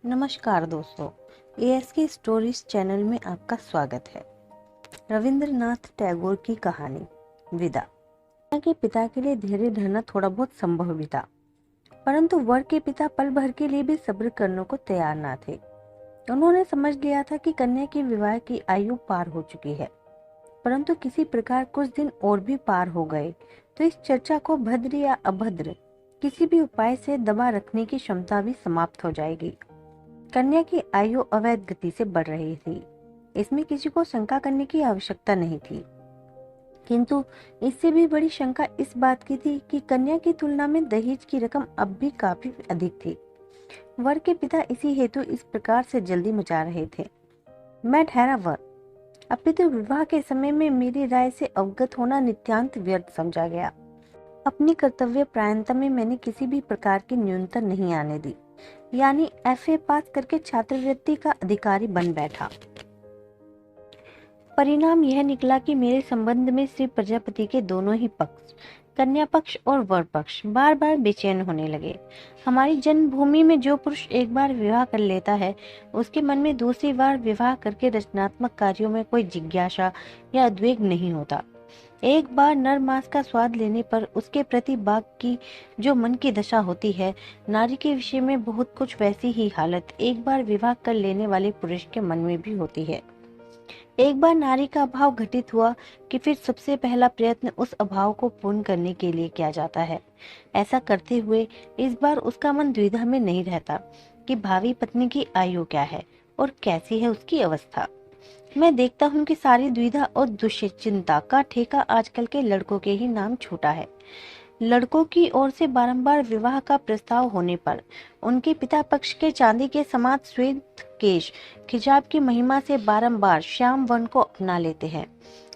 नमस्कार दोस्तों, ask stories channel में आपका स्वागत है। रविंद्रनाथ टैगोर की कहानी विदा। के पिता के लिए धैर्य धरना थोड़ा बहुत संभव भी था, परंतु वर के पिता पल भर के लिए भी सब्र करने को तैयार ना थे। उन्होंने समझ लिया था कि कन्या की विवाह की आयु पार हो चुकी है, परंतु किसी प्रकार कुछ दिन और भी पार हो गए तो इस चर्चा को भद्र या अभद्र किसी भी उपाय से दबा रखने की क्षमता भी समाप्त हो जाएगी। कन्या की आयु अवैध गति से बढ़ रही थी, इसमें किसी को शंका करने की आवश्यकता नहीं थी, किंतु इससे भी बड़ी शंका इस बात की थी कि कन्या की तुलना में दहेज की रकम अब भी काफी अधिक थी। वर के पिता इसी हेतु इस प्रकार से जल्दी मचा रहे थे। मैं ठहरा वर, अपितु विवाह के समय में मेरी राय से अवगत होना नित्यांत व्यर्थ समझा गया। अपनी कर्तव्य परायणता में मैंने किसी भी प्रकार की न्यूनता नहीं आने दी, यानी एफए पास करके छात्रवृत्ति का अधिकारी बन बैठा। परिणाम यह निकला कि मेरे संबंध में श्री प्रजापति के दोनों ही पक्ष, कन्या पक्ष और वर पक्ष, बार बार बेचैन होने लगे। हमारी जन्मभूमि में जो पुरुष एक बार विवाह कर लेता है, उसके मन में दूसरी बार विवाह करके रचनात्मक कार्यों में कोई जिज्ञासा या उद्वेग नहीं होता। एक बार नर मांस का स्वाद लेने पर उसके प्रति बाघ की जो मन की दशा होती है, नारी के विषय में बहुत कुछ वैसी ही हालत एक बार विवाह कर लेने वाले पुरुष के मन में भी होती है। एक बार नारी का अभाव घटित हुआ कि फिर सबसे पहला प्रयत्न उस अभाव को पूर्ण करने के लिए किया जाता है। ऐसा करते हुए इस बार उसका मन द्विधा में नहीं रहता कि भावी पत्नी की आयु क्या है और कैसी है उसकी अवस्था। मैं देखता हूँ कि सारी द्विधा और दुश्चिंता का ठेका आजकल के लड़कों के ही नाम छूटा है। लड़कों की ओर से बारंबार विवाह का प्रस्ताव होने पर उनके पिता पक्ष के चांदी के समान श्वेत केश खिजाब की महिमा से बारंबार श्याम वर्ण को अपना लेते हैं,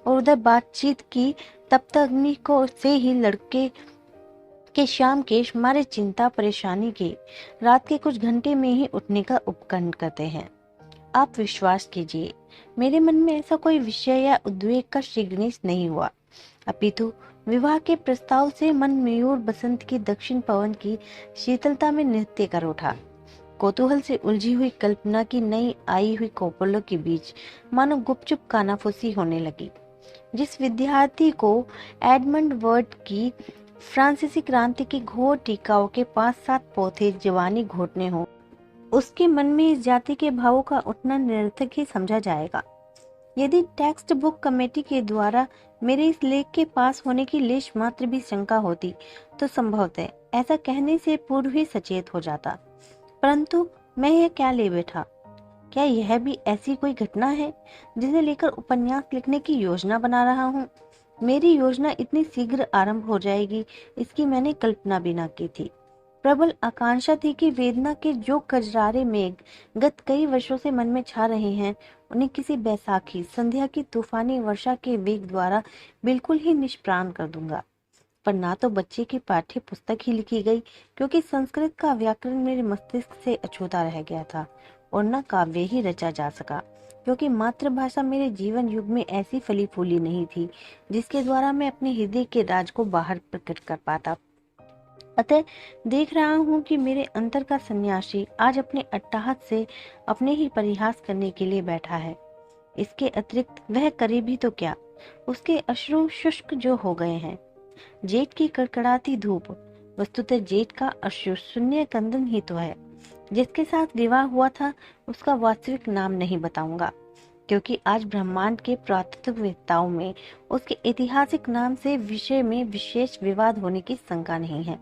और उधर बातचीत की तप्तअग्नि को से ही लड़के के श्याम केश मारे चिंता परेशानी के रात के कुछ घंटे में ही उठने का उपकरण करते हैं। आप विश्वास कीजिए, मेरे मन में ऐसा कोई विषय या उद्वेग का शिग्नेश नहीं हुआ, अपितु विवाह के प्रस्ताव से मन मयूर बसंत की दक्षिण पवन की शीतलता में नृत्य कर उठा। कौतूहल से उलझी हुई कल्पना की नई आई हुई कौपलों के बीच मानो गुपचुप कानाफूसी होने लगी। जिस विद्यार्थी को एडमंड वर्ड की फ्रांसीसी क्रांति की घोर टीकाओं के 5-7 पोथे जवानी घोटने हो, उसके मन में इस जाति के भावों का उठना निरर्थक ही समझा जाएगा। यदि टेक्स्ट बुक कमेटी के द्वारा मेरे इस लेख के पास होने की लेश मात्र भी शंका होती तो संभवतः ऐसा कहने से पूर्व ही सचेत हो जाता, परंतु मैं यह क्या ले बैठा। क्या यह भी ऐसी कोई घटना है जिसे लेकर उपन्यास लिखने की योजना बना रहा हूँ? मेरी योजना इतनी शीघ्र आरंभ हो जाएगी, इसकी मैंने कल्पना भी न की थी। प्रबल आकांक्षा थी कि वेदना के जो कजरारे मेघ गत कई वर्षों से मन में छा रहे हैं, उन्हें किसी बैसाखी संध्या की तूफानी वर्षा के वेग द्वारा बिल्कुल ही निष्प्राण कर दूंगा। पर ना तो बच्चे की पाठ्य पुस्तक ही लिखी गई, क्योंकि संस्कृत का व्याकरण मेरे मस्तिष्क से अछूता रह गया था, और न काव्य ही रचा जा सका, क्योंकि मातृभाषा मेरे जीवन युग में ऐसी फली फूली नहीं थी जिसके द्वारा मैं अपने हृदय के राज को बाहर प्रकट कर पाता। अतः देख रहा हूँ कि मेरे अंतर का सन्यासी आज अपने अट्टहास से अपने ही परिहास करने के लिए बैठा है। इसके अतिरिक्त वह करे भी तो क्या, उसके अश्रु शुष्क जो हो गए हैं। जेठ की कड़कड़ाती धूप, वस्तुतः जेठ का अश्रु शून्य कंदन ही तो है। जिसके साथ विवाह हुआ था उसका वास्तविक नाम नहीं बताऊंगा, क्योंकि आज ब्रह्मांड के पुरातत्ववेत्ताओं में उसके ऐतिहासिक नाम से विषय में विशेष विवाद होने की शंका नहीं है।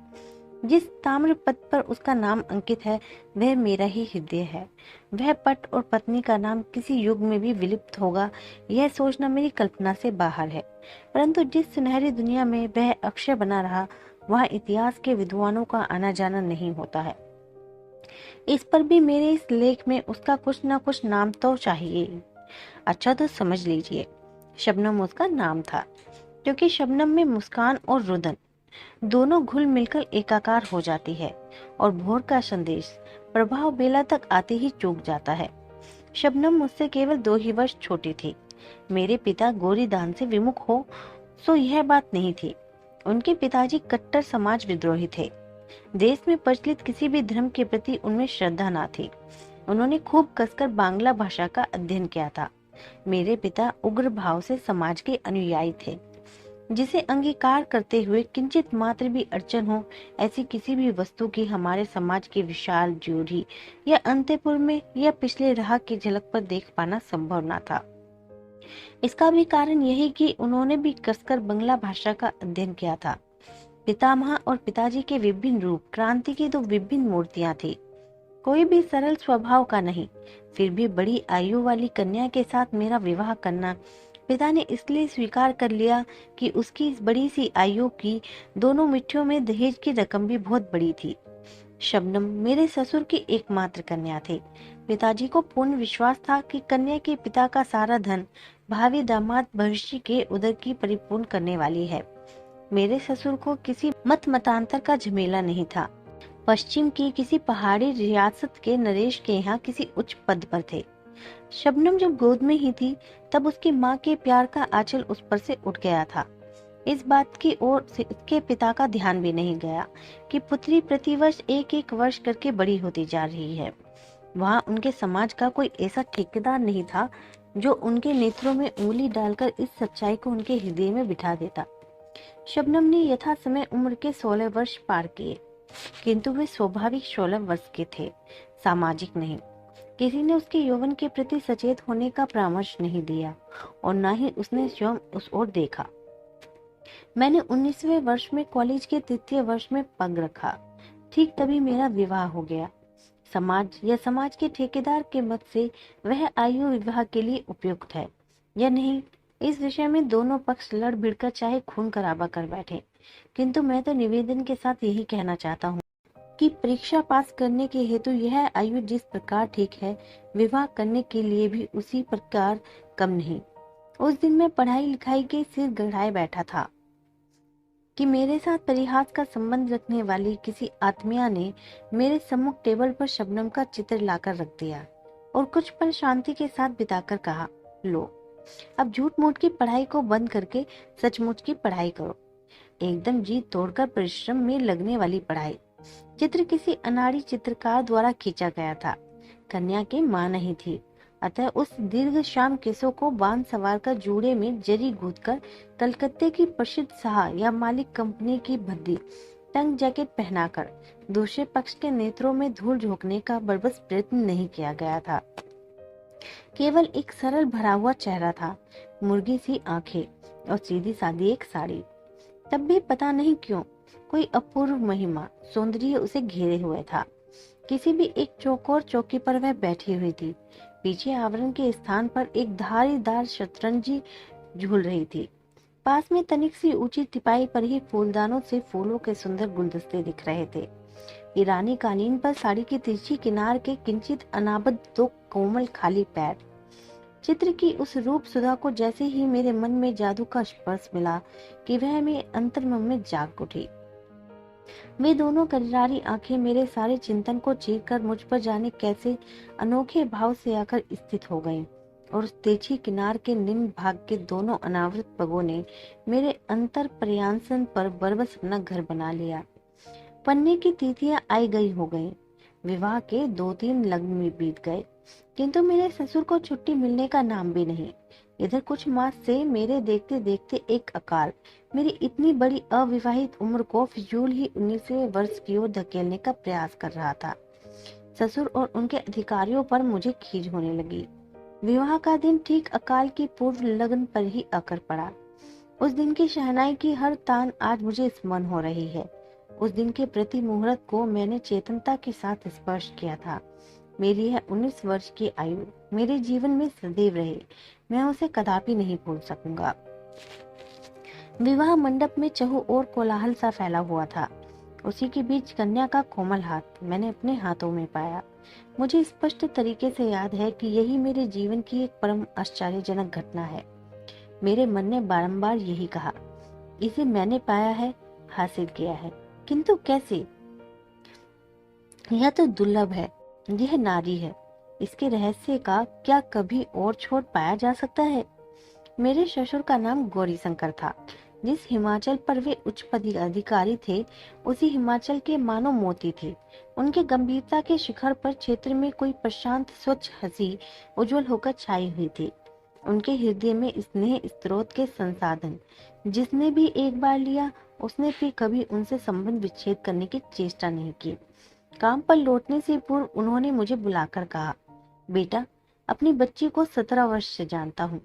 जिस ताम्र पट पर उसका नाम अंकित है वह मेरा ही हृदय है। वह पट और पत्नी का नाम किसी युग में भी विलुप्त होगा, यह सोचना मेरी कल्पना से बाहर है, परंतु जिस सुनहरी दुनिया में वह अक्षय बना रहा, वहाँ इतिहास के विद्वानों का आना जाना नहीं होता है। इस पर भी मेरे इस लेख में उसका कुछ न कुछ नाम तो चाहिए। अच्छा तो समझ लीजिए, शबनम उसका नाम था, क्योंकि शबनम में मुस्कान और रुदन दोनों घुल मिलकर एकाकार हो जाती है, और भोर का संदेश प्रभाव बेला तक आते ही चूक जाता है। शबनम मुझसे केवल 2 ही वर्ष छोटी थी। मेरे पिता गोरी दान से विमुख हो सो यह बात नहीं थी। उनके पिताजी कट्टर समाज विद्रोही थे। देश में प्रचलित किसी भी धर्म के प्रति उनमें श्रद्धा न थी। उन्होंने खूब कसकर बांग्ला भाषा का अध्ययन किया था। मेरे पिता उग्र भाव से समाज के अनुयायी थे, जिसे अंगीकार करते हुए किंचित मात्र भी अड़चन हो, ऐसी किसी भी वस्तु की हमारे समाज की विशाल ज्योति या अंतपुर में या पिछले राह की झलक पर देख पाना संभव न था। इसका भी कारण यही कि उन्होंने भी कसकर बंगला भाषा का अध्ययन किया था। पितामह और पिताजी के विभिन्न रूप, क्रांति की दो विभिन्न मूर्तियां थी। कोई भी सरल स्वभाव का नहीं। फिर भी बड़ी आयु वाली कन्या के साथ मेरा विवाह करना पिता ने इसलिए स्वीकार कर लिया कि उसकी इस बड़ी सी आयु की दोनों मुट्ठियों में दहेज की रकम भी बहुत बड़ी थी। शबनम मेरे ससुर की एकमात्र कन्या थे। पिताजी को पूर्ण विश्वास था कि कन्या के पिता का सारा धन भावी दामाद भविष्य के उदर की परिपूर्ण करने वाली है। मेरे ससुर को किसी मत मतांतर का झमेला नहीं था। पश्चिम की किसी पहाड़ी रियासत के नरेश के यहाँ किसी उच्च पद पर थे। शबनम जब गोद में ही थी तब उसकी माँ के प्यार का आंचल उस पर से उठ गया था। इस बात की ओर से उसके पिता का ध्यान भी नहीं गया कि पुत्री प्रतिवर्ष एक एक वर्ष करके बड़ी होती जा रही है। वहाँ उनके समाज का कोई ऐसा ठेकेदार नहीं था जो उनके नेत्रों में उंगली डालकर इस सच्चाई को उनके हृदय में बिठा देता। शबनम ने यथा समय उम्र के 16 वर्ष पार किए, किंतु वे स्वाभाविक 16 वर्ष के थे, सामाजिक नहीं। किसी ने उसके यौवन के प्रति सचेत होने का परामर्श नहीं दिया और न ही उसने स्वयं उस ओर देखा। मैंने 19वें वर्ष में कॉलेज के तृतीय वर्ष में पग रखा। ठीक तभी मेरा विवाह हो गया। समाज या समाज के ठेकेदार के मत से वह आयु विवाह के लिए उपयुक्त है या नहीं, इस विषय में दोनों पक्ष लड़ भिड़कर चाहे खून खराबा कर बैठे, किंतु मैं तो निवेदन के साथ यही कहना चाहता हूँ कि परीक्षा पास करने के हेतु यह आयु जिस प्रकार ठीक है, विवाह करने के लिए भी उसी प्रकार कम नहीं। उस दिन मैं पढ़ाई लिखाई के सिर गढ़ाए बैठा था कि मेरे साथ परिहास का संबंध रखने वाली किसी आत्मिया ने मेरे सम्मुख टेबल पर शबनम का चित्र लाकर रख दिया और कुछ पल शांति के साथ बिताकर कहा, लो अब झूठ मूठ की पढ़ाई को बंद करके सचमुच की पढ़ाई करो। एकदम जी तोड़कर परिश्रम में लगने वाली पढ़ाई। चित्र किसी अनाड़ी चित्रकार द्वारा खींचा गया था। कन्या की मां नहीं थी, अतः उस दीर्घ श्याम केसों को बांध सवार कर जूड़े में जरी गूंथकर कलकत्ते की प्रसिद्ध शाह या मालिक कंपनी की भद्दी तंग जैकेट पहनाकर दूसरे पक्ष के नेत्रों में धूल झोंकने का बर्बस प्रयत्न नहीं किया गया था। केवल एक सरल भरा हुआ चेहरा था, मुर्गी सी आंखें और सीधी सादी एक साड़ी। तब भी पता नहीं क्यों कोई अपूर्व महिमा सौंदर्य उसे घेरे हुए था। किसी भी एक चौकोर चौकी पर वह बैठी हुई थी। पीछे आवरण के स्थान पर एक धारीदार शतरंजी झूल रही थी। पास में तनिक सी ऊंची तिपाई पर ही फूलदानों से फूलों के सुंदर गुलदस्ते दिख रहे थे। ईरानी कालीन पर साड़ी की तिरछी किनार के किंचित अनाबद्ध दो कोमल खाली पैर। चित्र की उस रूप सुधा को जैसे ही मेरे मन में जादू का स्पर्श मिला कि वह मेरे अंतर्मन में जाग उठी। वे दोनों कजरारी आंखें मेरे सारे चिंतन को चीरकर मुझ पर जाने कैसे अनोखे भाव से आकर स्थित हो गईं और उस तिरछी किनार के निम्न भाग के दोनों अनावृत पगों ने मेरे अंतर पर्यांसन पर बरबस अपना घर बना लिया। पन्ने की तिथियां आई गई हो गईं। विवाह के 2-3 लग्न में बीत गए, किंतु मेरे ससुर को छुट्टी मिलने का नाम भी नहीं। इधर कुछ मास से मेरे देखते देखते एक अकाल मेरी इतनी बड़ी अविवाहित उम्र को फिजूल ही 19वें वर्ष की ओर धकेलने का प्रयास कर रहा था। ससुर और उनके अधिकारियों पर मुझे खीज होने लगी। विवाह का दिन ठीक अकाल की पूर्व लगन पर ही आकर पड़ा। उस दिन की शहनाई की हर तान आज मुझे स्मरण हो रही है। उस दिन के प्रति मुहूर्त को मैंने चेतनता के साथ स्पर्श किया था। मेरी यह 19 वर्ष की आयु मेरे जीवन में सदैव रहे, मैं उसे कदापि नहीं भूल सकूंगा। विवाह मंडप में चहु ओर कोलाहल सा फैला हुआ था। उसी के बीच कन्या का कोमल हाथ मैंने अपने हाथों में पाया। मुझे स्पष्ट तरीके से याद है कि यही मेरे जीवन की एक परम आश्चर्यजनक घटना है। मेरे मन ने बारंबार यही कहा, इसे मैंने पाया है, हासिल किया है, किंतु कैसे? यह तो दुर्लभ है, यह नारी है, इसके रहस्य का क्या कभी और छोर पाया जा सकता है? मेरे ससुर का नाम गौरी शंकर था। जिस हिमाचल पर वे उच्च अधिकारी थे, उसी हिमाचल के मानो मोती थे। उनके गंभीरता के शिखर पर क्षेत्र में कोई प्रशांत स्वच्छ हंसी उज्जवल होकर छाई हुई थी। उनके हृदय में स्नेह स्रोत के संसाधन, जिसने भी एक बार लिया, उसने फिर कभी उनसे संबंध विच्छेद करने की चेष्टा नहीं की। काम पर लौटने से पूर्व उन्होंने मुझे बुलाकर कहा, बेटा, अपनी बच्ची को 17 वर्ष से जानता हूँ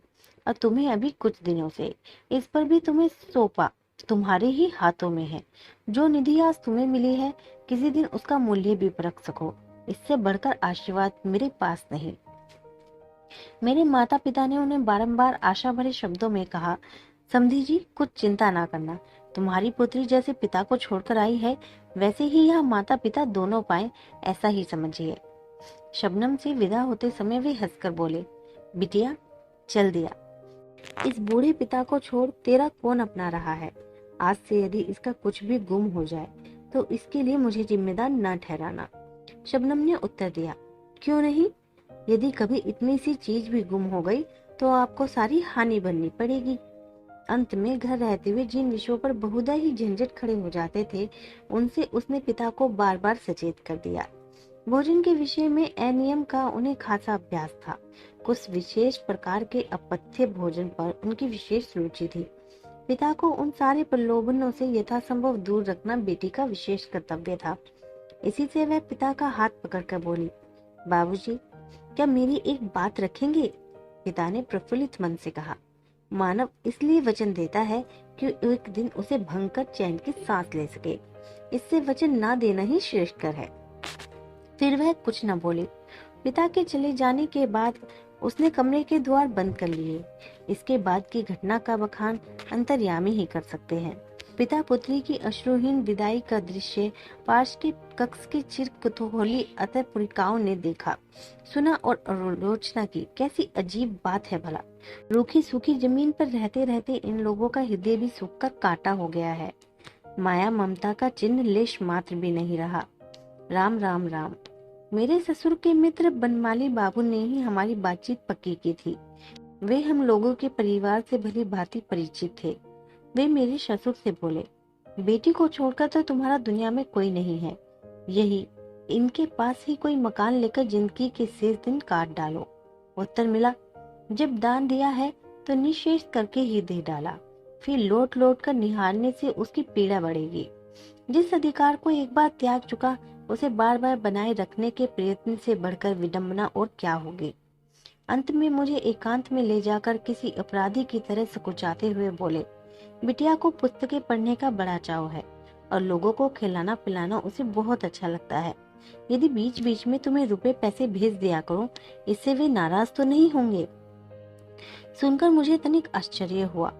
और तुम्हें अभी कुछ दिनों से। इस पर भी तुम्हें सौंपा तुम्हारे ही हाथों में है। जो निधि आज तुम्हें मिली है, किसी दिन उसका मूल्य भी परख सको। इससे बढ़कर आशीर्वाद मेरे पास नहीं। मेरे माता पिता ने उन्हें बारंबार आशा भरे शब्दों में कहा, समधी जी, कुछ चिंता ना करना। तुम्हारी पुत्री जैसे पिता को छोड़कर आई है, वैसे ही यह माता पिता दोनों पाए, ऐसा ही समझिए। शबनम से विदा होते समय वे हंसकर बोले, बिटिया, चल दिया। इस बूढ़े पिता को छोड़ तेरा कौन अपना रहा है। आज से यदि इसका कुछ भी गुम हो जाए तो इसके लिए मुझे जिम्मेदार न ठहराना। शबनम ने उत्तर दिया, क्यों नहीं? यदि कभी इतनी सी चीज भी गुम हो गई तो आपको सारी हानि भरनी पड़ेगी। अंत में घर रहते हुए जिन विषयों पर बहुधा ही झंझट खड़े हो जाते थे, उनसे उसने पिता को बार बार सचेत कर दिया। भोजन के विषय में अनियम का उन्हें खासा अभ्यास था। कुछ विशेष प्रकार के अपथ्य भोजन पर उनकी विशेष रुचि थी। पिता को उन सारे प्रलोभनों से यथासंभव दूर रखना बेटी का विशेष कर्तव्य था। इसी से वह पिता का हाथ पकड़कर बोली, बाबूजी, क्या मेरी एक बात रखेंगे? पिता ने प्रफुल्लित मन से कहा, मानव इसलिए वचन देता है कि एक दिन उसे भंग कर चैन की सांस ले सके। इससे वचन ना देना ही श्रेष्ठकर है। फिर वह कुछ न बोली। पिता के चले जाने के बाद उसने कमरे के द्वार बंद कर लिए। इसके बाद की घटना का बखान अंतर्यामी ही कर सकते हैं। पिता पुत्री की अश्रुहीन विदाई का दृश्य पार्श के कक्ष की चिर कुतूहली अतःपुरिकाओं ने देखा, सुना और आलोचना की। कैसी अजीब बात है भला। रूखी सूखी जमीन पर रहते रहते इन लोगों का हृदय भी सूखकर कांटा हो गया है। माया ममता का चिन्ह लेश मात्र भी नहीं रहा। राम राम राम। मेरे ससुर के मित्र बनमाली बाबू ने ही हमारी बातचीत पक्की की थी। वे हम लोगों के परिवार से भली भांति परिचित थे। वे मेरे ससुर से बोले, बेटी को छोड़कर तो तुम्हारा दुनिया में कोई नहीं है। यही इनके पास ही कोई मकान लेकर जिंदगी के शेष दिन काट डालो। उत्तर मिला, जब दान दिया है तो निशेष करके ही दे डाला। फिर लौट लौट कर निहारने से उसकी पीड़ा बढ़ेगी। जिस अधिकार को एक बार त्याग चुका, उसे बार बार बनाए रखने के प्रयत्न से बढ़कर विडंबना और क्या होगी। अंत में मुझे एकांत में ले जाकर किसी अपराधी की तरह सकुचाते हुए बोले, बिटिया को पुस्तकें पढ़ने का बड़ा चाव है और लोगों को खिलाना पिलाना उसे बहुत अच्छा लगता है। यदि बीच बीच में तुम्हें रुपए पैसे भेज दिया करो, इससे वे नाराज तो नहीं होंगे? सुनकर मुझे तनिक आश्चर्य हुआ,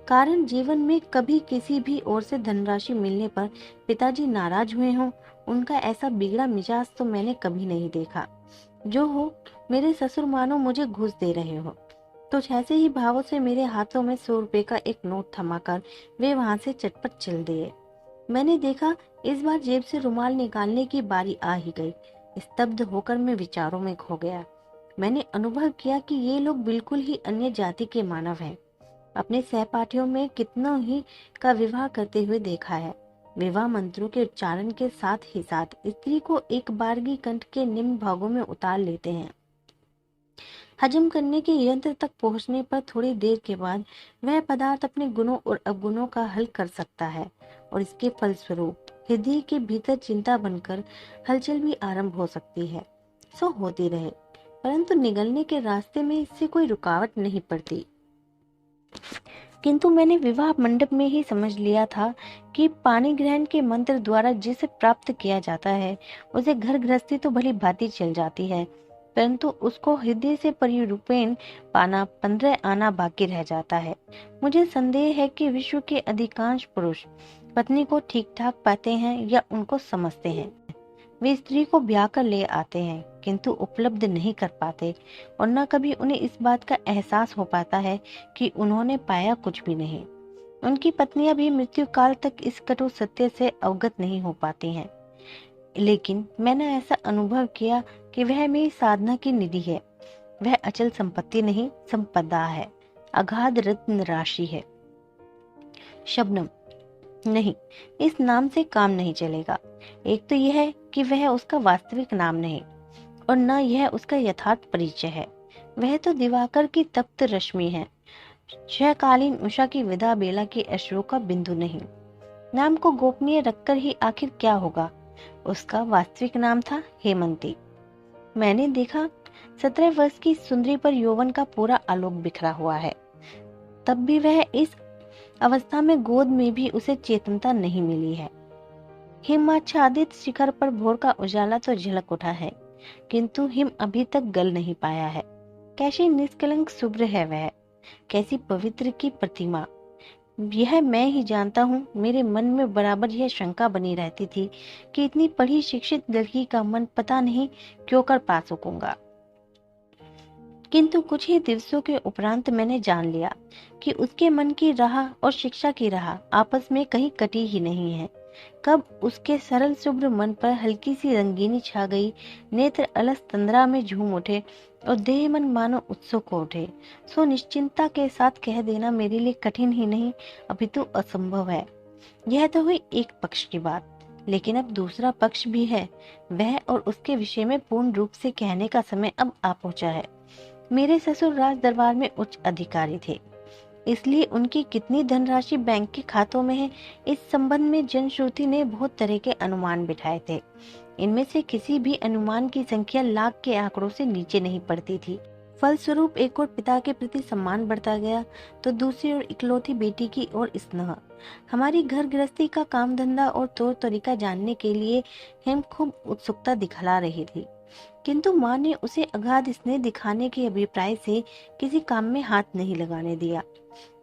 कारण जीवन में कभी किसी भी ओर से धनराशि मिलने पर पिताजी नाराज हुए हों, उनका ऐसा बिगड़ा मिजाज तो मैंने कभी नहीं देखा। जो हो, मेरे ससुर मानो मुझे घूस दे रहे हो। तो ऐसे ही भावों से मेरे हाथों में 100 रुपए का एक नोट थमाकर वे वहां से चटपट चल दिए। मैंने देखा, इस बार जेब से रुमाल निकालने की बारी आ ही गई। स्तब्ध होकर मैं विचारों में खो गया। मैंने अनुभव किया कि ये लोग बिल्कुल ही अन्य जाति के मानव हैं। अपने सहपाठियों में कितनों ही का विवाह करते हुए देखा है। विवाह मंत्रों के उच्चारण के साथ ही साथ स्त्री को एक बारगी कंठ के निम्न भागों में उतार लेते हैं। हजम करने के यंत्र तक पहुंचने पर थोड़ी देर के बाद वह पदार्थ अपने गुणों और अवगुणों का हल कर सकता है और इसके फलस्वरूप हृदय के भीतर चिंता बनकर हलचल भी आरंभ हो सकती है। सो होती रहे, परंतु निगलने के रास्ते में इससे कोई रुकावट नहीं पड़ती। किंतु मैंने विवाह मंडप में ही समझ लिया था कि पानी ग्रहण के मंत्र द्वारा जिसे प्राप्त किया जाता है, उसे घर गृहस्थी तो भली भांति चल जाती है, परंतु उसको हृदय से परिरूपेण पाना 15 आना बाकी रह जाता है। मुझे संदेह है कि विश्व के अधिकांश पुरुष पत्नी को ठीक ठाक पाते हैं या उनको समझते हैं। वे स्त्री को ब्याह कर ले आते हैं, किंतु उपलब्ध नहीं कर पाते और न कभी उन्हें इस बात का एहसास हो पाता है कि उन्होंने पाया कुछ भी नहीं। उनकी पत्नियां भी मृत्यु काल तक इस कटु सत्य से अवगत नहीं हो पाती हैं। लेकिन मैंने ऐसा अनुभव किया कि वह मेरी साधना की निधि है। वह अचल संपत्ति नहीं, संपदा है, अगाध रत्न राशि है। शबनम, नहीं, इस नाम से काम नहीं चलेगा। एक तो यह है कि वह उसका वास्तविक नाम नहीं, और न यह उसका यथार्थ परिचय है। वह तो दिवाकर की तप्त रश्मि है, क्षयकालीन उषा की विदा बेला के अश्रु का बिंदु नहीं। नाम को गोपनीय रखकर ही आखिर क्या होगा? उसका वास्तविक नाम था हेमंती। मैंने देखा 17 वर्ष की सुंदरी पर यौवन का पूरा आलोक बिखरा हुआ है। तब भी वह इस अवस्था में गोद में भी उसे चेतनता नहीं मिली है। हिमाच्छादित शिखर पर भोर का उजाला तो झलक उठा है, किंतु हिम अभी तक गल नहीं पाया है। कैसी निष्कलंक शुभ्र है वह, कैसी पवित्र की प्रतिमा। यह मैं ही जानता हूँ। मेरे मन में बराबर यह शंका बनी रहती थी कि इतनी पढ़ी शिक्षित लड़की का मन पता नहीं क्यों कर पा सकूंगा। किंतु कुछ ही दिवसों के उपरांत मैंने जान लिया कि उसके मन की राह और शिक्षा की राह आपस में कहीं कटी ही नहीं है। कब उसके सरल शुभ्र मन पर हल्की सी रंगीनी छा गई, नेत्र अलस तंद्रा में झूम उठे और देह मन मानो उत्सुक हो उठे, सो निश्चिंता के साथ कह देना मेरे लिए कठिन ही नहीं अपितु असंभव है। यह तो हुई एक पक्ष की बात, लेकिन अब दूसरा पक्ष भी है। वह और उसके विषय में पूर्ण रूप से कहने का समय अब आ पहुंचा है। मेरे ससुर राज दरबार में उच्च अधिकारी थे, इसलिए उनकी कितनी धनराशि बैंक के खातों में है, इस संबंध में जनश्रुति ने बहुत तरह के अनुमान बिठाए थे। इनमें से किसी भी अनुमान की संख्या लाख के आंकड़ों से नीचे नहीं पड़ती थी। फलस्वरूप एक ओर पिता के प्रति सम्मान बढ़ता गया, तो दूसरी ओर इकलौती बेटी की ओर स्नेह। हमारी घर गृहस्थी का काम धंधा और तौर तरीका जानने के लिए हम खूब उत्सुकता दिखला रही थी, किंतु माँ ने उसे अगाध स्नेह दिखाने के अभिप्राय से किसी काम में हाथ नहीं लगाने दिया।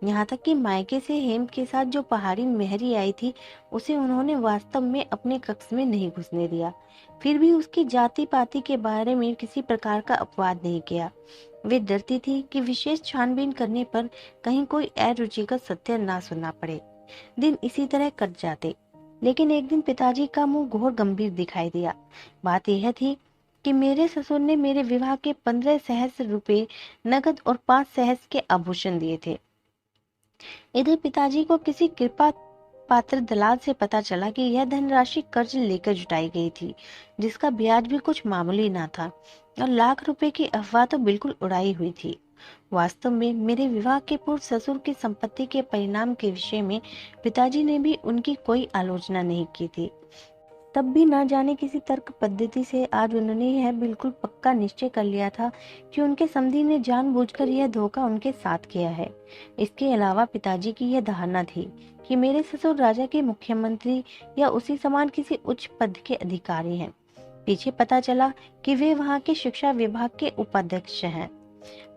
यहाँ तक कि मायके से हेम के साथ जो पहाड़ी मेहरी आई थी, उसे उन्होंने वास्तव में अपने कक्ष में नहीं घुसने दिया। फिर भी उसकी जाति पाति के बारे में किसी प्रकार का अपवाद नहीं किया। वे डरती थी कि विशेष छानबीन करने पर कहीं कोई अरुचिकर सत्य ना सुनना पड़े। दिन इसी तरह कट जाते, लेकिन एक दिन पिताजी का मुंह घोर गंभीर दिखाई दिया। बात यह थी कि मेरे ससुर ने मेरे विवाह के 15 सहस्त्र रुपए नगद और 5 सहस्त्र के आभूषण दिए थे। इधर पिताजी को किसी कृपा पात्र दलाल से पता चला कि यह धनराशि कर्ज लेकर जुटाई गई थी, जिसका ब्याज भी कुछ मामूली ना था, और लाख रुपए की अफवाह तो बिल्कुल उड़ाई हुई थी। वास्तव में मेरे विवाह के पूर्व ससुर की संपत्ति के परिणाम के विषय में पिताजी ने भी उनकी कोई आलोचना नहीं की थी। तब भी ना जाने किसी तर्क पद्धति से आज उन्होंने यह बिल्कुल पक्का निश्चय कर लिया था कि उनके समधी ने जानबूझकर यह धोखा उनके साथ किया है। इसके अलावा पिताजी की यह धारणा थी कि मेरे ससुर राजा के मुख्यमंत्री या उसी समान किसी उच्च पद के अधिकारी हैं। पीछे पता चला कि वे वहाँ के शिक्षा विभाग के उपाध्यक्ष हैं।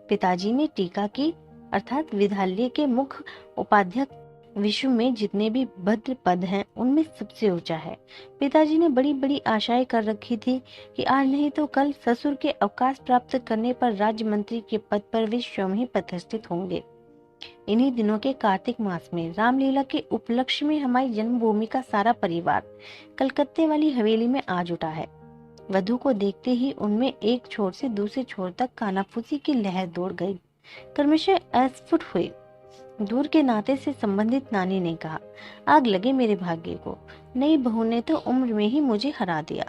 पिताजी ने टीका की, अर्थात विद्यालय के मुख्य उपाध्यक्ष विश्व में जितने भी भद्र पद हैं उनमें सबसे ऊंचा है। पिताजी ने बड़ी बड़ी आशाएं कर रखी थी कि आज नहीं तो कल ससुर के अवकाश प्राप्त करने पर राज्य मंत्री के पद पर वे स्वयं ही प्रतिष्ठित होंगे। इन्हीं दिनों के कार्तिक मास में रामलीला के उपलक्ष्य में हमारी जन्मभूमि का सारा परिवार कलकत्ते वाली हवेली में आ जुटा है। वधु को देखते ही उनमें एक छोर से दूसरे छोर तक कानाफूसी की लहर दौड़ गई। क्रमशः अस्फुट हुए। दूर के नाते से संबंधित नानी ने कहा, आग लगे मेरे भाग्य को, नई बहू ने तो उम्र में ही मुझे हरा दिया।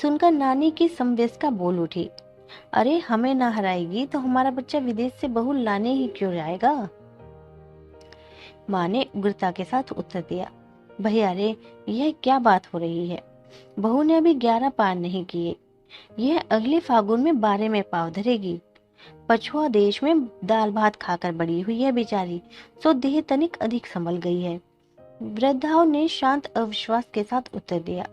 सुनकर नानी की समव्यस्का बोल उठी, अरे हमें ना हराएगी तो हमारा बच्चा विदेश से बहू लाने ही क्यों जाएगा। माँ ने उग्रता के साथ उत्तर दिया, भैया रे, यह क्या बात हो रही है। बहू ने अभी 11 पार नहीं किए, यह अगले फागुन में 12 में पाँव धरेगी। पछुआ देश में दाल भात खाकर बड़ी हुई है बेचारी, सो देह तनिक अधिक संभल गई है। वृद्धाओं ने शांत अविश्वास के साथ उत्तर दिया,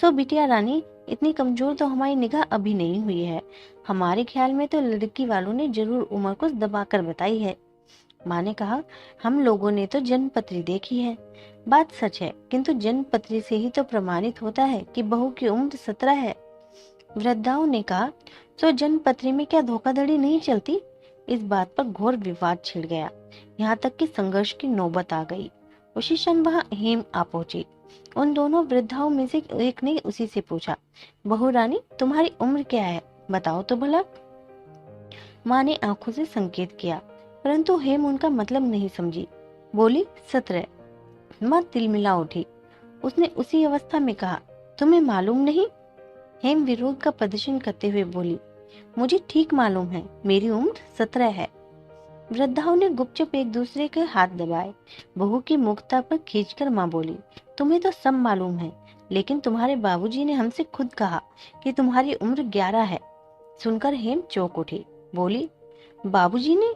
सो बिटिया रानी, इतनी कमजोर तो हमारी निगाह अभी नहीं हुई है। हमारे ख्याल में तो लड़की वालों ने जरूर उम्र कुछ दबाकर बताई है। माँ ने कहा, हम लोगों ने तो जन्मपत्री देखी है। बात सच है, किंतु जन्मपत्री से ही तो प्रमाणित होता है कि बहू की उम्र 17 है। वृद्धाओं ने कहा, सो जन्मपत्री में क्या धोखाधड़ी नहीं चलती। इस बात पर घोर विवाद छिड़ गया, यहाँ तक कि संघर्ष की नौबत आ गई। उसी क्षण वहाँ हेम आ पहुंची। उन दोनों वृद्धाओं में से एक ने उसी से पूछा, बहू रानी, तुम्हारी उम्र क्या है, बताओ तो भला। माँ ने आंखों से संकेत किया, परंतु हेम उनका मतलब नहीं समझी। बोली 17। माँ तिलमिला उठी। उसने उसी अवस्था में कहा, तुम्हें मालूम नहीं? हेम विरोध का प्रदर्शन करते हुए बोली, मुझे ठीक मालूम है, मेरी उम्र 17 है। वृद्धाओं ने गुपचुप एक दूसरे के हाथ दबाए। बहू की मुखता पर खींचकर माँ बोली, तुम्हें तो सब मालूम है, लेकिन तुम्हारे बाबूजी ने हमसे खुद कहा कि तुम्हारी उम्र 11 है। सुनकर हेम चौंक उठी। बोली, बाबूजी ने?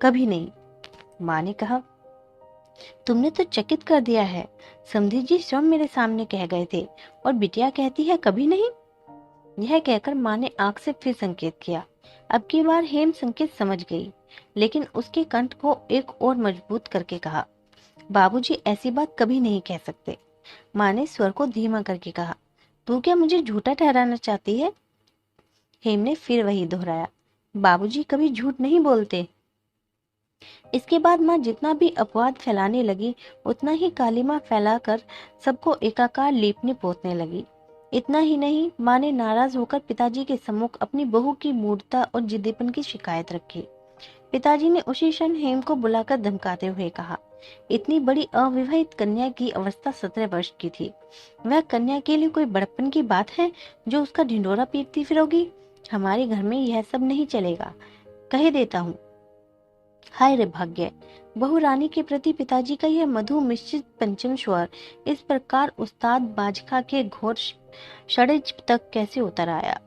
कभी नहीं। माँ ने कहा, तुमने तो चकित कर दिया है। समधी जी स्वयं मेरे सामने कह गए थे, और बिटिया कहती है कभी नहीं। यह कहकर माँ ने आंख से फिर संकेत किया। अब की बार हेम संकेत समझ गई, लेकिन उसके कंठ को एक और मजबूत करके कहा, बाबूजी ऐसी बात कभी नहीं कह सकते। माँ ने स्वर को धीमा करके कहा, तू क्या मुझे झूठा ठहराना चाहती है? हेम ने फिर वही दोहराया, बाबूजी कभी झूठ नहीं बोलते। इसके बाद माँ जितना भी अपवाद फैलाने लगी, उतना ही कालिमा फैलाकर सबको एकाकार लीपने पोतने लगी। इतना ही नहीं, माँ ने नाराज होकर पिताजी के सम्मुख अपनी बहू की मूर्खता और जिद्दीपन की शिकायत रखी। पिताजी ने उसी क्षण हेम को बुलाकर धमकाते हुए कहा, इतनी बड़ी अविवाहित कन्या की अवस्था 17 वर्ष की थी। वह कन्या के लिए कोई बड़प्पन की बात है जो उसका ढिंडोरा पीटती फिरोगी? हमारे घर में यह सब नहीं चलेगा, कह देता हूँ। हाय रे भाग्य! बहू रानी के प्रति पिताजी का यह मधु मिश्रित पंचम स्वर इस प्रकार उस्ताद बाजखा के घोर षड्यंत्र तक कैसे उतर आया?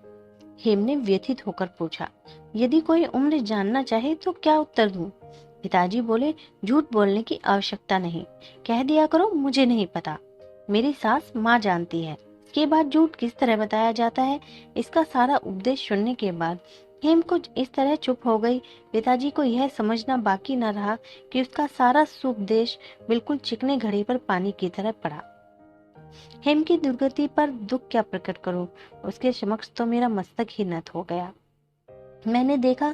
हेम ने व्यथित होकर पूछा, यदि कोई उम्र जानना चाहे तो क्या उत्तर दूं? पिताजी बोले, झूठ बोलने की आवश्यकता नहीं, कह दिया करो मुझे नहीं पता। मेरी सास माँ जानती है। इसके बाद झूठ किस तरह बताया जाता है, इसका सारा उपदेश सुनने के बाद हेम कुछ इस तरह चुप हो गई। पिताजी को यह समझना बाकी न रहा कि उसका सारा उपदेश बिल्कुल चिकने घड़े पर पानी की तरह पड़ा। हेम की दुर्गति पर दुख क्या प्रकट करूं, उसके समक्ष तो मेरा मस्तक ही नत हो गया। मैंने देखा,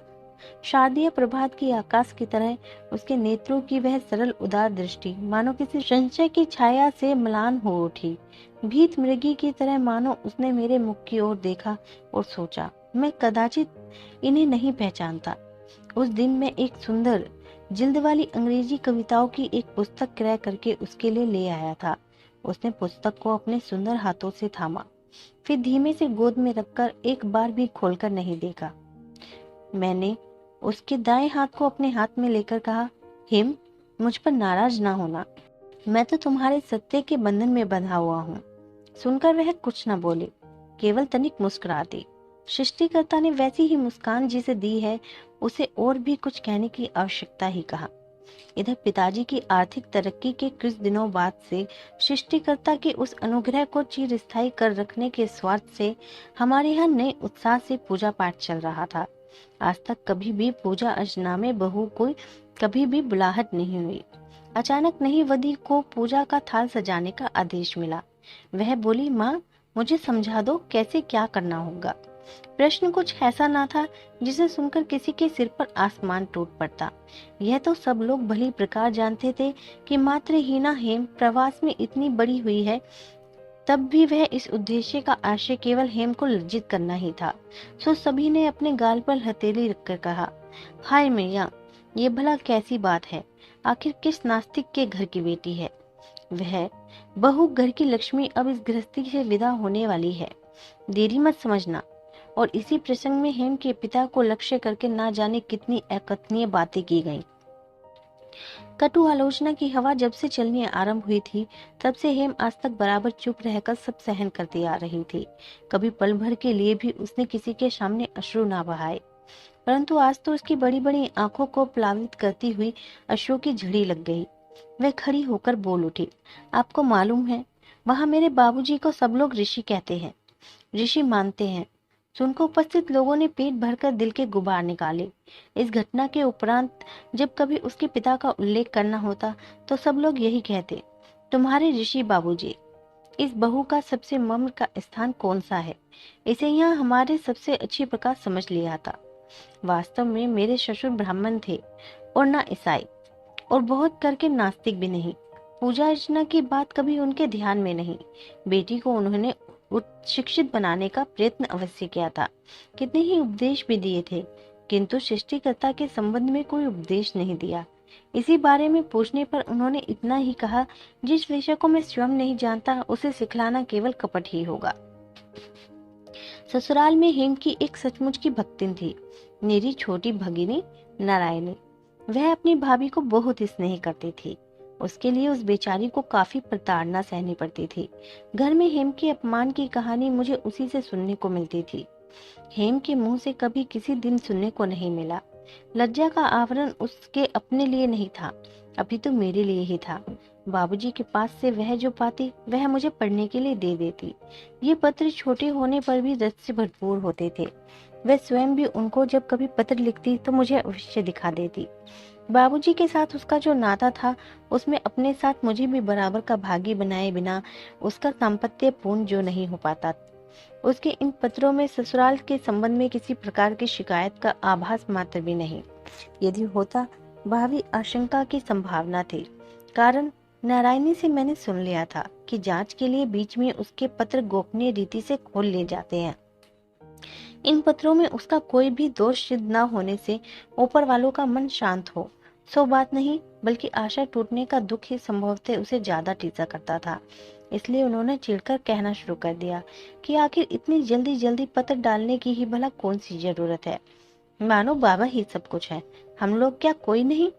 शारदीय प्रभात की आकाश की तरह उसके नेत्रों की वह सरल उदार दृष्टि मानो किसी संशय की छाया से म्लान हो उठी। भीत मृगी की तरह मानो उसने मेरे मुख की ओर देखा और सोचा, मैं कदाचित इन्हें नहीं पहचानता। उस दिन मैं एक सुंदर जिल्द वाली अंग्रेजी कविताओं की एक पुस्तक क्रय करके उसके लिए ले आया था। उसने पुस्तक को अपने सुंदर हाथों से थामा, फिर धीमे से गोद में रखकर एक बार भी खोलकर नहीं देखा। मैंने उसके दाएं हाथ को अपने हाथ में लेकर कहा, हेम, मुझ पर नाराज ना होना, मैं तो तुम्हारे सत्य के बंधन में बंधा हुआ हूँ। सुनकर वह कुछ न बोले, केवल तनिक मुस्कुरा दी। सृष्टिकर्ता ने वैसी ही मुस्कान जिसे दी है, उसे और भी कुछ कहने की आवश्यकता ही कहा। इधर पिताजी की आर्थिक तरक्की के कुछ दिनों बाद से सृष्टिकर्ता के उस अनुग्रह को चिरस्थायी कर रखने के स्वार्थ से हमारे यहाँ नए उत्साह से पूजा पाठ चल रहा था। आज तक कभी भी पूजा अर्चना में बहू को कभी भी बुलाहट नहीं हुई। अचानक नई वधू को पूजा का थाल सजाने का आदेश मिला। वह बोली, माँ, मुझे समझा दो कैसे क्या करना होगा। प्रश्न कुछ ऐसा ना था जिसे सुनकर किसी के सिर पर आसमान टूट पड़ता। यह तो सब लोग भली प्रकार जानते थे कि मात्र हीना हेम प्रवास में इतनी बड़ी हुई है, तब भी वह इस उद्देश्य का आशय केवल हेम को लज्जित करना ही था। सो सभी ने अपने गाल पर हथेली रखकर कहा, हाय मैया, ये भला कैसी बात है? आखिर किस नास्तिक के घर की बेटी है वह? बहू घर की लक्ष्मी अब इस गृहस्थी से विदा होने वाली है, देरी मत समझना। और इसी प्रसंग में हेम के पिता को लक्ष्य करके ना जाने कितनी अकथनीय बातें की गईं। कटु आलोचना की हवा जब से चलनी आरंभ हुई थी, तब से हेम आज तक बराबर चुप रहकर सब सहन करती आ रही थी। कभी पल भर के लिए भी उसने किसी के सामने अश्रु ना बहाए, परंतु आज तो उसकी बड़ी बड़ी आंखों को प्लावित करती हुई अश्रु की झड़ी लग गई। वह खड़ी होकर बोल उठी, आपको मालूम है, वहाँ मेरे बाबूजी को सब लोग ऋषि कहते हैं, ऋषि मानते हैं। सुनकर उपस्थित लोगों ने पेट भरकर दिल के गुबार निकाले। इस घटना के उपरांत जब कभी उसके पिता का उल्लेख करना होता तो सब लोग यही कहते, तुम्हारे ऋषि बाबूजी। इस बहू का सबसे मर्म का स्थान कौन सा है, इसे यहाँ हमारे सबसे अच्छी प्रकार समझ लिया था। वास्तव में मेरे ससुर ब्राह्मण थे और ना ईसाई, और बहुत करके नास्तिक भी नहीं। पूजा अर्चना की बात कभी उनके ध्यान में नहीं। बेटी को उन्होंने उच्च शिक्षित बनाने का प्रयत्न अवश्य किया था, कितने ही उपदेश भी दिए थे, किंतु सृष्टिकर्ता के संबंध में कोई उपदेश नहीं दिया। इसी बारे में पूछने पर उन्होंने इतना ही कहा, जिस विषय को मैं स्वयं नहीं जानता उसे सिखलाना केवल कपट ही होगा। ससुराल में हेम की एक सचमुच की भक्तिन थी, मेरी छोटी भगिनी नारायणी। वह अपनी भाभी को बहुत स्नेह करती थी। उसके लिए उस बेचारी को काफी प्रताड़ना सहनी पड़ती थी। घर में हेम के अपमान की कहानी मुझे उसी से सुनने को मिलती थी। हेम के मुंह से कभी किसी दिन सुनने को नहीं मिला। लज्जा का आवरण उसके अपने लिए नहीं था, अभी तो मेरे लिए ही था। बाबूजी के पास से वह जो पाती वह मुझे पढ़ने के लिए दे देती। ये पत्र छोटे होने पर भी रस से भरपूर होते थे। वह स्वयं भी उनको जब कभी पत्र लिखती तो मुझे अवश्य दिखा देती। बाबूजी के साथ उसका जो नाता था उसमें अपने साथ मुझे भी बराबर का भागी बनाए बिना उसका दाम्पत्य पूर्ण जो नहीं हो पाता। उसके इन पत्रों में ससुराल के संबंध में किसी प्रकार की शिकायत का आभास मात्र भी नहीं। यदि होता, भावी आशंका की संभावना थी। कारण नारायणी से मैंने सुन लिया था कि जांच के लिए बीच में उसके पत्र गोपनीय रीति से खोल लिए जाते हैं। इन पत्रों में उसका कोई भी दोष सिद्ध न होने से ऊपर वालों का मन शांत हो, सो बात नहीं, बल्कि आशा टूटने का दुख ही संभवतः उसे ज्यादा टीसा करता था। इसलिए उन्होंने चिढ़कर कहना शुरू कर दिया कि आखिर इतनी जल्दी जल्दी पत्र डालने की ही भला कौन सी जरूरत है। मानो बाबा ही सब कुछ है, हम लोग क्या कोई नहीं।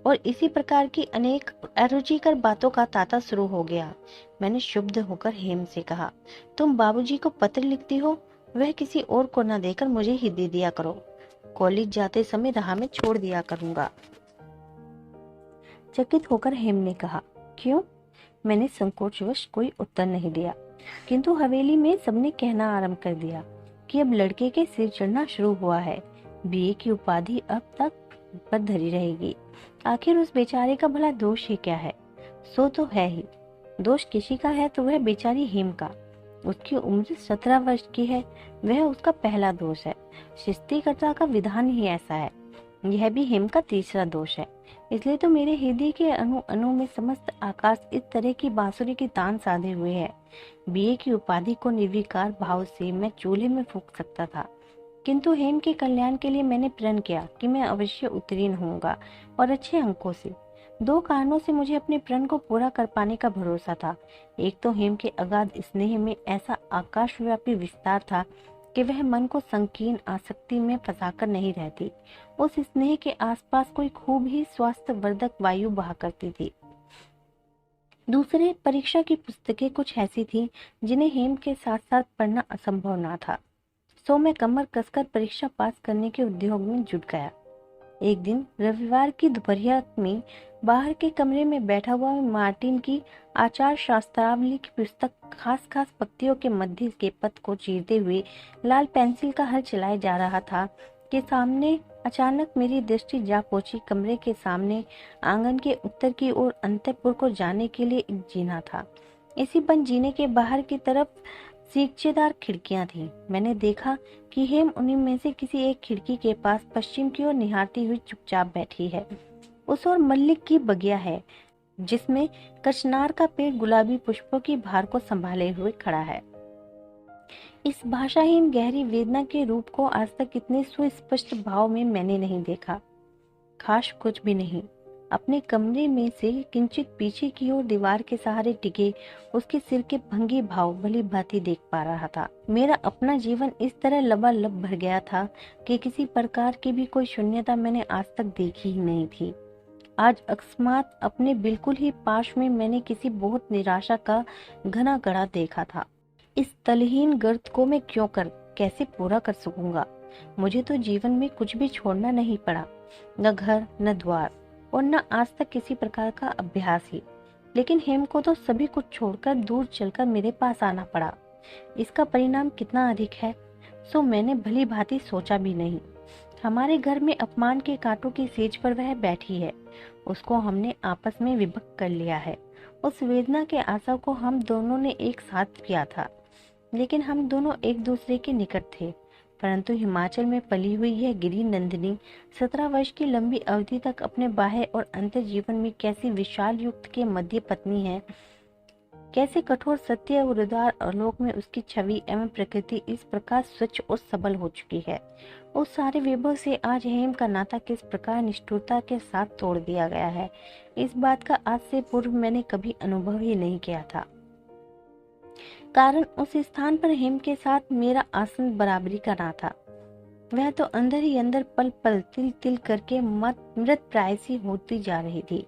और इसी प्रकार की अनेक अरुचिकर बातों का तांता शुरू हो गया। मैंने शुद्ध होकर हेम से कहा, तुम बाबूजी को पत्र लिखती हो, वह किसी और को न देकर मुझे ही दे दिया करो। कॉलेज जाते समय राह में छोड़ दिया करूंगा। चकित होकर हेम ने कहा, क्यों? मैंने संकोचवश कोई उत्तर नहीं दिया, किंतु हवेली में सबने कहना आरंभ कर दिया कि अब लड़के के सिर चढ़ना शुरू हुआ है। बीए की उपाधि अब तक पर धरी रहेगी। आखिर उस बेचारे का भला दोष ही क्या है? सो तो है ही, दोष किसी का है तो वह बेचारी हेम का। उसकी उम्र 17 वर्ष की है, वह उसका पहला दोष है। सृष्टिकर्ता का विधान ही ऐसा है। यह भी हेम का तीसरा दोष है। इसलिए तो मेरे हृदय के अणु अणु में समस्त आकाश इस तरह की बांसुरी की तान साधे हुए है। बीए की उपाधि को निर्विकार भाव से मैं चूल्हे में फूंक सकता था, किंतु हेम के कल्याण के लिए मैंने प्रण किया कि मैं अवश्य उत्तीर्ण होऊंगा, और अच्छे अंकों से। 2 कारणों से मुझे अपने प्रण को पूरा कर पाने का भरोसा था। एक तो हेम के अगाध स्नेह में ऐसा आकाशव्यापी विस्तार था कि वह मन को संकीर्ण आसक्ति में फंसाकर नहीं रहती। उस स्नेह के आसपास कोई खूब ही स्वास्थ्यवर्धक वायु बहा करती थी। दूसरे, परीक्षा की पुस्तकें कुछ ऐसी थीं जिन्हें हेम के साथ साथ पढ़ना असंभव ना था। सो मैं कमर कसकर परीक्षा पास करने के उद्योग में जुट गया। एक दिन रविवार की दोपहरिया में बाहर के कमरे में बैठा हुआ मार्टिन की आचार शास्त्रावली की पुस्तक खास खास पत्तियों के मध्य के पथ को चीरते हुए लाल पेंसिल का हल चलाए जा रहा था कि सामने अचानक मेरी दृष्टि जा पहुंची कमरे के सामने आंगन के उत्तर की ओर अंतःपुर को जाने के लिए एक जीना था। इसी बंद जीने के बाहर की तरफ सीकचेदार खिड़कियां थीं। मैंने देखा कि हेम उन्हीं में से किसी एक खिड़की के पास पश्चिम की ओर निहारती हुई चुपचाप बैठी है। उस ओर मल्लिक की बगिया है, जिसमें कचनार का पेड़ गुलाबी पुष्पों की भार को संभाले हुए खड़ा है। इस भाषाहीन गहरी वेदना के रूप को आज तक इतने सुस्पष्ट भाव में मैंने नहीं देखा। खास कुछ भी नहीं। अपने कमरे में से किंचित पीछे की ओर दीवार के सहारे टिके उसके सिर के भंगी भाव भली भांति देख पा रहा था। मेरा अपना जीवन इस तरह लबालब भर गया था कि किसी प्रकार की भी कोई शून्यता मैंने आज तक देखी ही नहीं थी। आज अकस्मात अपने बिल्कुल ही पास में मैंने किसी बहुत निराशा का घना गड़ा देखा था। इस तलहीन गर्त को मैं कैसे पूरा कर सकूंगा? मुझे तो जीवन में कुछ भी छोड़ना नहीं पड़ा, न घर न द्वार और न आज तक किसी प्रकार का अभ्यास ही। लेकिन हेम को तो सभी कुछ छोड़कर दूर चलकर मेरे पास आना पड़ा। इसका परिणाम कितना अधिक है सो मैंने भली भांति सोचा भी नहीं। हमारे घर में अपमान के कांटों की सेज पर वह बैठी है, उसको हमने आपस में विभक्त कर लिया है। उस वेदना के आशा को हम दोनों ने एक साथ किया था, लेकिन हम दोनों एक दूसरे के निकट थे। परंतु हिमाचल में पली हुई यह गिरी नंदिनी 17 वर्ष की लंबी अवधि तक अपने बाह्य और अंतर जीवन में कैसी विशाल युक्त के मध्य पत्नी है, कैसे कठोर सत्य और उदार आलोक में उसकी छवि एवं प्रकृति इस प्रकार स्वच्छ और सबल हो चुकी है। उस सारे वैभव से आज हेम का नाता किस प्रकार निष्ठुरता के साथ तोड़ दिया गया है, इस बात का आज से पूर्व मैंने कभी अनुभव ही नहीं किया था। कारण उस स्थान पर हेम के साथ मेरा आसन बराबरी का ना था। वह तो अंदर ही अंदर पल पल तिल तिल करके मृत प्राय सी होती जा रही थी।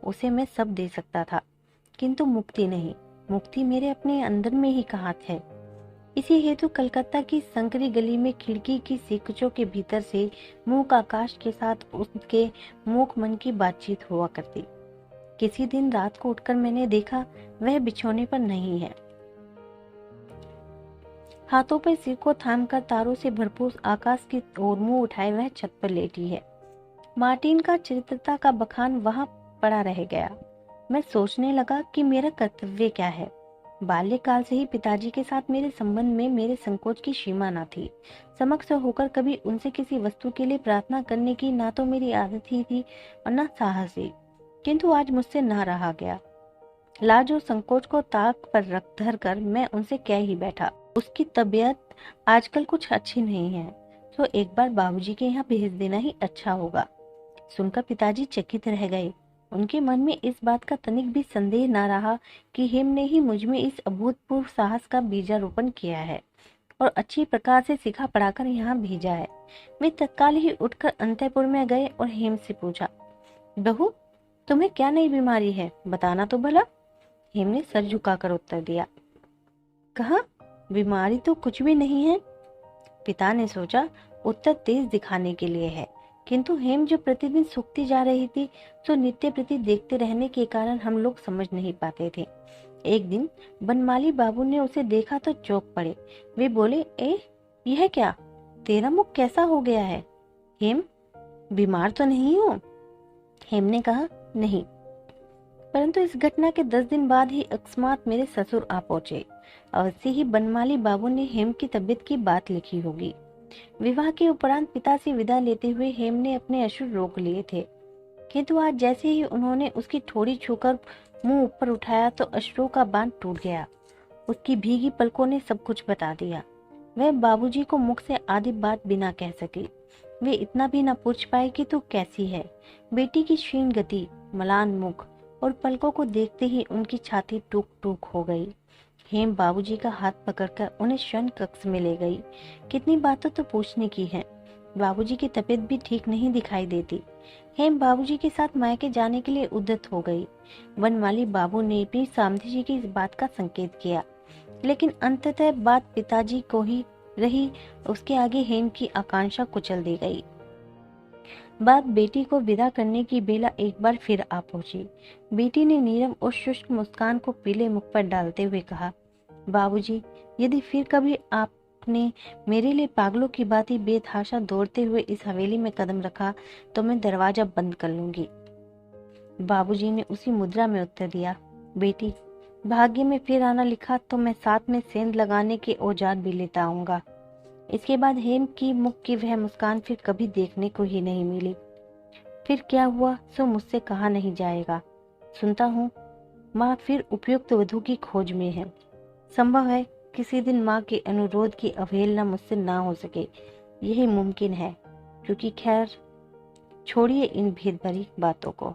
उसे मैं सब दे सकता था, किंतु मुक्ति नहीं। मुक्ति मेरे अपने अंदर में ही कहाँ है। इसी हेतु कलकत्ता की संकरी गली में खिड़की की सीकचों के भीतर से मूक आकाश के साथ उसके मूक मन की बातचीत हुआ करती। किसी दिन रात को उठकर मैंने देखा वह बिछौने पर नहीं है। हाथों पर सिर को थामकर तारों से भरपूर आकाश की ओर मुंह उठाए वह छत पर लेटी है। मार्टिन का चरित्रता का बखान वहां पड़ा रह गया। मैं सोचने लगा कि मेरा कर्तव्य क्या है। बाल्यकाल से ही पिताजी के साथ मेरे संबंध में मेरे संकोच की सीमा न थी। समक्ष होकर कभी उनसे किसी वस्तु के लिए प्रार्थना करने की ना तो मेरी आदत ही थी और न साहस ही, किंतु आज मुझसे ना रहा गया। लाज और संकोच को ताक पर रख धर कर मैं उनसे कह ही बैठा, उसकी तबीयत आजकल कुछ अच्छी नहीं है, तो एक बार बाबूजी के यहाँ भेज देना ही अच्छा होगा। सुनकर पिताजी चकित रह गए। उनके मन में इस बात का तनिक भी संदेह न रहा कि हेम ने ही मुझ में इस अभूतपूर्व साहस का बीजारोपण किया है और अच्छी प्रकार से सिखा पढ़ाकर यहाँ भेजा है। वे तत्काल ही उठकर अंतःपुर में गए और हेम से पूछा, बहू तुम्हें क्या नई बीमारी है, बताना तो भला। हेम ने सर झुकाकर उत्तर दिया, कहा बीमारी तो कुछ भी नहीं है। पिता ने सोचा उत्तर तेज दिखाने के लिए है, किंतु हेम जो प्रतिदिन सूखती जा रही थी तो नित्य प्रति देखते रहने के कारण हम लोग समझ नहीं पाते थे। एक दिन बनमाली बाबू ने उसे देखा तो चौंक पड़े। वे बोले, यह क्या, तेरा मुख कैसा हो गया है? हेम, बीमार तो नहीं हो? हेम ने कहा, नहीं, परंतु इस घटना के 10 दिन बाद ही अकस्मात मेरे ससुर आ पहुंचे। अवश्य ही बनमाली बाबू ने हेम की तबीयत की बात लिखी होगी। विवाह के उपरांत पिता से विदा लेते हुए हेम ने अपने अश्रु रोक लिए थे, किंतु आज जैसे ही उन्होंने उसकी ठोड़ी छूकर मुंह ऊपर उठाया तो अश्रुओं का बांध टूट गया। उसकी भीगी पलकों ने सब कुछ बता दिया। वह बाबूजी को मुख से आधी बात बिना कह सकी। वे इतना भी न पूछ पाए कि तू कैसी है। बेटी की क्षीण गति, मलान मुख और पलकों को देखते ही उनकी छाती टूक टूक हो गई। हेम बाबूजी का हाथ पकड़कर उन्हें शयन कक्ष में ले गई। कितनी बातें तो पूछने की हैं। बाबूजी की तबीयत भी ठीक नहीं दिखाई देती। हेम बाबूजी के साथ मायके जाने के लिए उद्यत हो गई। बनमाली बाबू ने भी सामधी जी की इस बात का संकेत किया, लेकिन अंततः बात पिताजी को ही रही। उसके आगे हेम की आकांक्षा कुचल दी गई। बात बेटी को विदा करने की बेला एक बार फिर आ पहुंची। बेटी ने नीरव और शुष्क मुस्कान को पीले मुख पर डालते हुए कहा, बाबूजी, यदि फिर कभी आपने मेरे लिए पागलों की भांति बेतहाशा दौड़ते हुए इस हवेली में कदम रखा तो मैं दरवाजा बंद कर लूंगी। बाबूजी ने उसी मुद्रा में उत्तर दिया, बेटी, भाग्य में फिर आना लिखा तो मैं साथ में सेंध लगाने के औजार भी लेता आऊंगा। इसके बाद हेम की मुख की वह मुस्कान फिर कभी देखने को ही नहीं मिली। फिर क्या हुआ सो मुझसे कहा नहीं जाएगा। सुनता हूँ माँ फिर उपयुक्त वधू की खोज में है। संभव है किसी दिन माँ के अनुरोध की अवहेलना मुझसे ना हो सके, यही मुमकिन है, क्योंकि खैर छोड़िए इन भेद भरी बातों को।